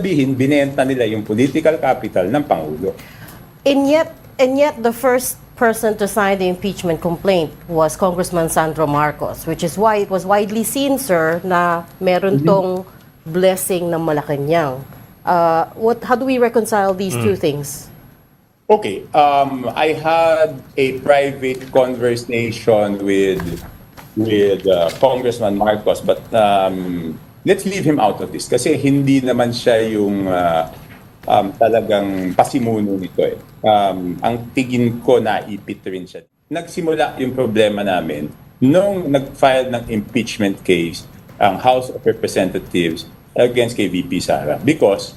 Sabihin, binenta nila yung political capital ng Pangulo. And yet, the first person to sign the impeachment complaint was Congressman Sandro Marcos, which is why it was widely seen, sir, na meron tong blessing ng Malacanang. How do we reconcile these two things? Okay, I had a private conversation with Congressman Marcos, but let's leave him out of this kasi hindi naman siya yung talagang pasimuno nito eh. Ang tingin ko naipit rin siya. Nagsimula yung problema namin nung nag-file ng impeachment case ang House of Representatives against kay VP Sara. Because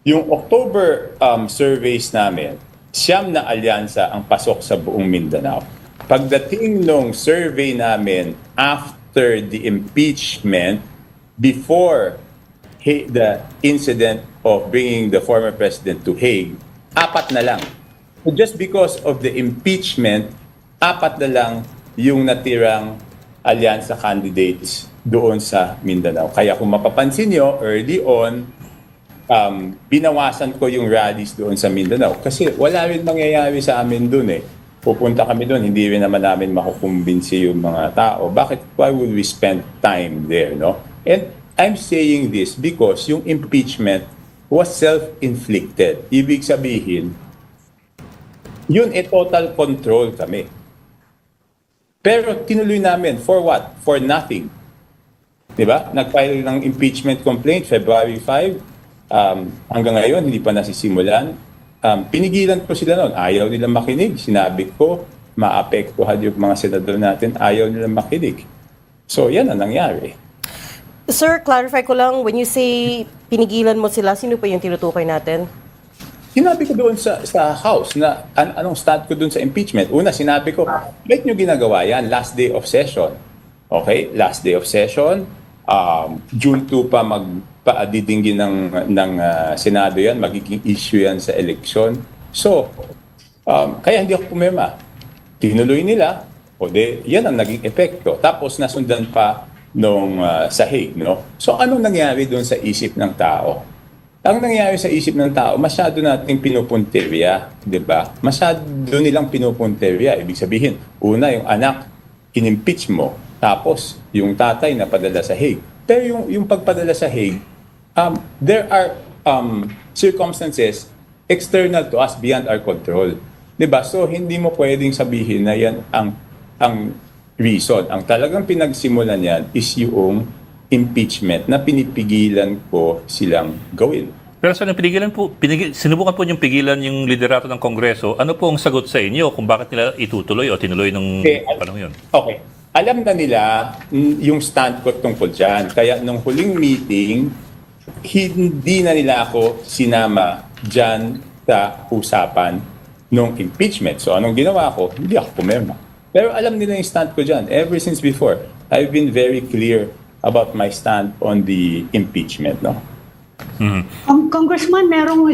yung October surveys namin, 9 na alyansa ang pasok sa buong Mindanao. Pagdating nung survey namin after the impeachment, before the incident of bringing the former president to Hague, 4 na lang. So just because of the impeachment, 4 na lang yung natirang alyansa candidates doon sa Mindanao. Kaya kung mapapansin nyo, early on, binawasan ko yung rallies doon sa Mindanao. Kasi wala rin mangyayari sa amin doon eh. Pupunta kami doon, hindi rin naman namin makukumbinsi yung mga tao. Why would we spend time there, no? And I'm saying this because yung impeachment was self-inflicted. Ibig sabihin, yun total control kami. Pero tinuloy namin, for what? For nothing. Diba? Nag-file ng impeachment complaint February 5. Hanggang ngayon, hindi pa nasisimulan. Pinigilan ko sila noon. Ayaw nilang makinig. Sinabi ko, maapektuhan yung mga senador natin. Ayaw nilang makinig. So, yan ang nangyari. Sir, clarify ko lang, when you say pinigilan mo sila, sino pa yung tinutukoy natin? Sinabi ko doon sa House na anong stand ko doon sa impeachment. Una, sinabi ko, bakit nyo ginagawa yan? Last day of session. Okay? Last day of session. June 2 pa magpaadidinggin ng Senado yan. Magiging issue yan sa election. So, kaya hindi ako pumirma. Tinuloy nila. O yan ang naging epekto. Tapos nasundan pa nung sa Hague, no? So, anong nangyari doon sa isip ng tao? Ang nangyari sa isip ng tao, masyado nating pinupunterya, di ba? Masyado nilang pinupunterya. Ibig sabihin, una, yung anak, inimpeach mo. Tapos, yung tatay na padala sa Hague. Pero yung pagpadala sa Hague, there are circumstances external to us beyond our control. Di ba? So, hindi mo pwedeng sabihin na yan ang reason. Ang talagang pinagsimulan yan is yung impeachment na pinipigilan ko silang gawin. Pero sa sinubukan po niyong pigilan yung liderato ng Kongreso. Ano po ang sagot sa inyo kung bakit nila itutuloy o tinuloy nung panahon yun? Okay. Alam na nila yung stand ko tungkol dyan. Kaya nung huling meeting, hindi na nila ako sinama dyan sa usapan nung impeachment. So anong ginawa ko? Hindi ako pumirma. Pero alam nila yung stand ko dyan. Ever since before, I've been very clear about my stand on the impeachment. No? Congressman, merong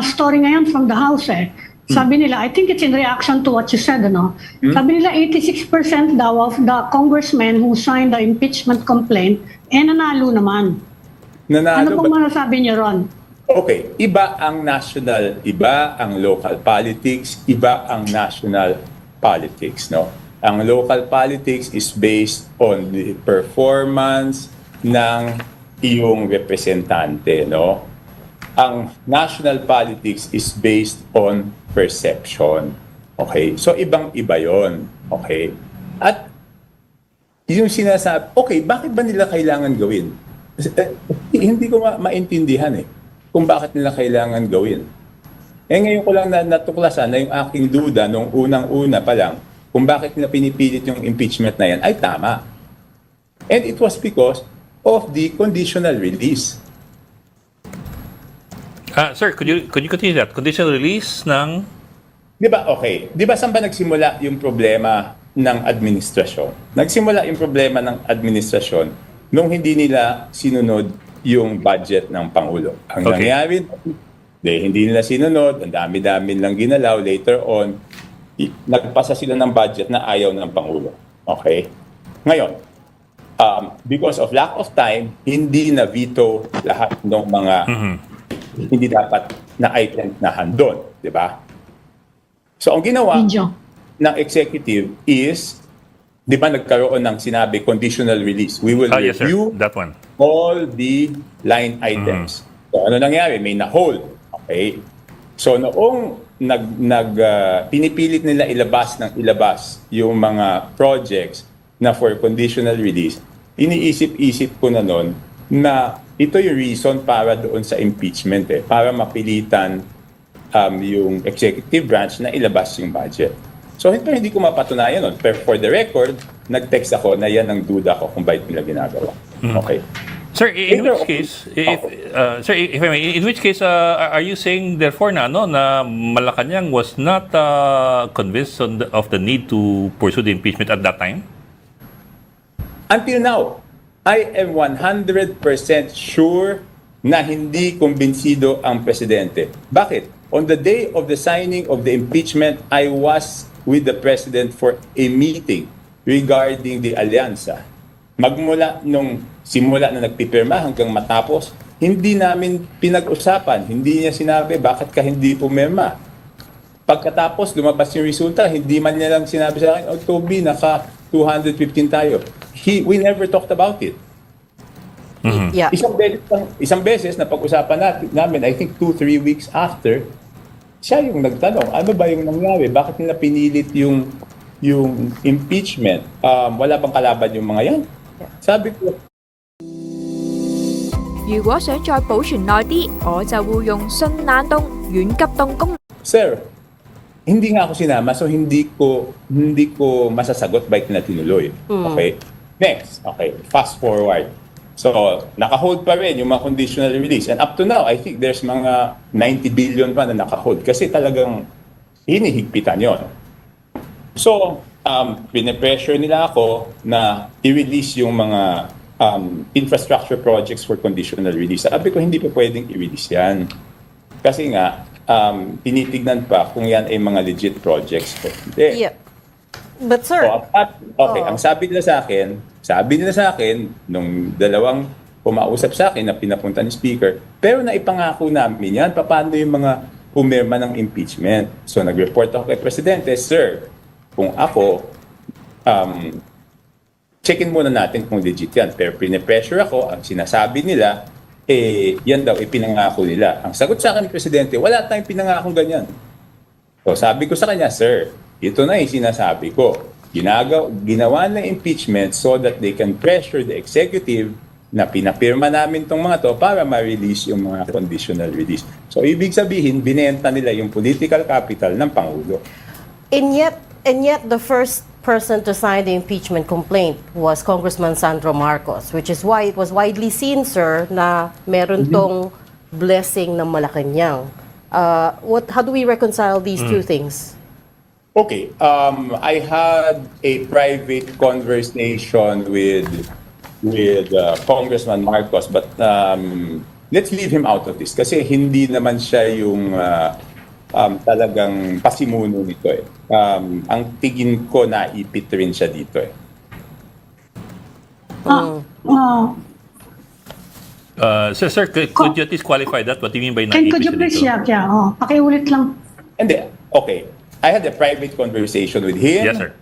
story ngayon from the House eh. Sabi nila, I think it's in reaction to what you said, ano? Sabi nila 86% daw of the congressmen who signed the impeachment complaint nanalo naman. Ano pong masasabi niyo ron? Okay, iba ang national, iba ang local politics, iba ang national politics, no? Ang local politics is based on the performance ng iyong representante, no? Ang national politics is based on perception. Okay? So ibang-iba 'yon. Okay? At yung sinasabi, okay, bakit ba nila kailangan gawin? Hindi ko maintindihan kung bakit nila kailangan gawin. Ngayon ko lang natuklasan na yung aking duda nung unang-una pa lang kung bakit nila pinipilit yung impeachment na yan ay tama. And it was because of the conditional release. Sir, could you continue that? Conditional release ng... Di ba, okay. Di ba saan ba nagsimula yung problema ng administrasyon? Nagsimula yung problema ng administrasyon nung hindi nila sinunod yung budget ng Pangulo. Ang nangyari, hindi nila sinunod, ang dami-dami lang ginalaw. Later on, nagpasa sila ng budget na ayaw ng Pangulo. Okay? Ngayon, because of lack of time, hindi na veto lahat ng mga hindi dapat na item na handon, di ba? So ang ginawa Video. ng executive is, di ba nagkaroon ng sinabi conditional release. We will Yes, sir. review That one. all the line items. So ano nangyari? May na-hold. Okay? So noong pinipilit nila ilabas yung mga projects na for conditional release, iniisip-isip ko na noon na ito yung reason para doon sa impeachment para mapilitan yung executive branch na ilabas yung budget. So hindi ko mapatunayan nun. Pero for the record, nag-text ako na yan ang duda ko kung bakit nila ginagawa. Okay. Sir, in Either which of- case, sir, if I may, in which case, are you saying therefore na Malacanang was not convinced of the need to pursue the impeachment at that time? Until now, I am 100% sure na hindi kumbinsido ang presidente. Bakit? On the day of the signing of the impeachment, I was with the president for a meeting regarding the alyansa. Magmula nung simula na nagpipirma hanggang matapos, hindi namin pinag-usapan. Hindi niya sinabi, bakit ka hindi pumirma? Pagkatapos, lumabas yung resulta, hindi man niya lang sinabi sa akin, oh, Toby, naka 215 tayo. We never talked about it. Yeah. Isang beses na pag-usapan namin, I think 2-3 weeks after, siya yung nagtanong, ano ba yung nangyari? Bakit nila pinilit yung impeachment? Wala bang kalaban yung mga yan? Sabi ko, 如果想再保存耐啲，我就會用信冷凍軟急凍功。 Sir, hindi nga ako sinama, so hindi ko masasagot bakit na tinuloy. Okay? Next, okay, fast forward. So, naka-hold pa rin yung mga conditional release. And up to now, I think there's mga 90 billion pa na naka-hold kasi talagang hinihigpitan yon. So, pinipressure nila ako na i-release yung mga infrastructure projects for conditional release. Sabi ko, hindi pa pwedeng i-release yan. Kasi nga, tinitignan pa kung yan ay mga legit projects. Hindi. Yeah. But sir, Ang sabi nila sa akin, nung dalawang pumausap sa akin na pinapunta ni Speaker, pero naipangako namin yan, paano yung mga pumirma ng impeachment. So nag-report ako kay Presidente, Sir, kung ako, checkin muna natin kung legit yan. Pero pinipressure ako, ang sinasabi nila, yan daw, ipinangako nila. Ang sagot sa akin ni Presidente, wala tayong pinangakong ganyan. So sabi ko sa kanya, Sir, ito na yung sinasabi ko. Ginawa na impeachment so that they can pressure the executive na pinapirma namin tong mga to para ma-release yung mga conditional release. So ibig sabihin, binenta nila yung political capital ng Pangulo. and yet the first person to sign the impeachment complaint was Congressman Sandro Marcos, which is why it was widely seen, sir, na meron tong blessing ng Malacanang. How do we reconcile these two things? Okay, I had a private conversation with Congressman Marcos, but let's leave him out of this kasi hindi naman siya yung talagang pasimuno nito eh. Ang tingin ko naipit rin siya dito eh. Sir, could you at least qualify that? What do you mean by Could you please, naipit yeah, pakiulit lang. Hindi, okay. I had a private conversation with him. Yes, sir.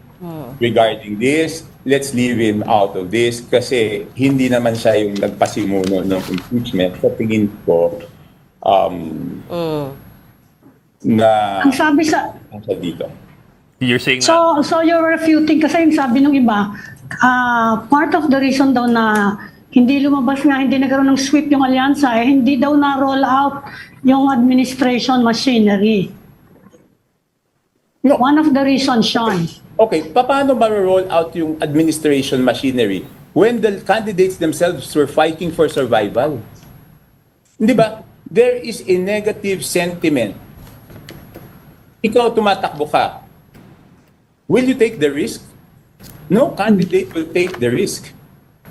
Regarding this. Let's leave him out of this kasi hindi naman siya yung nagpasimuno ng impeachment. Sa tingin ko, na Ang sabi sa... siya dito. You're saying na... So you're refuting kasi yung sabi ng iba, part of the reason daw na hindi lumabas nga, hindi nagkaroon ng sweep yung alyansa, hindi daw na-roll out yung administration machinery. No. One of the reasons, Sean. Okay, paano ma-roll out yung administration machinery when the candidates themselves were fighting for survival? Di ba? There is a negative sentiment. Ikaw tumatakbo ka. Will you take the risk? No candidate will take the risk.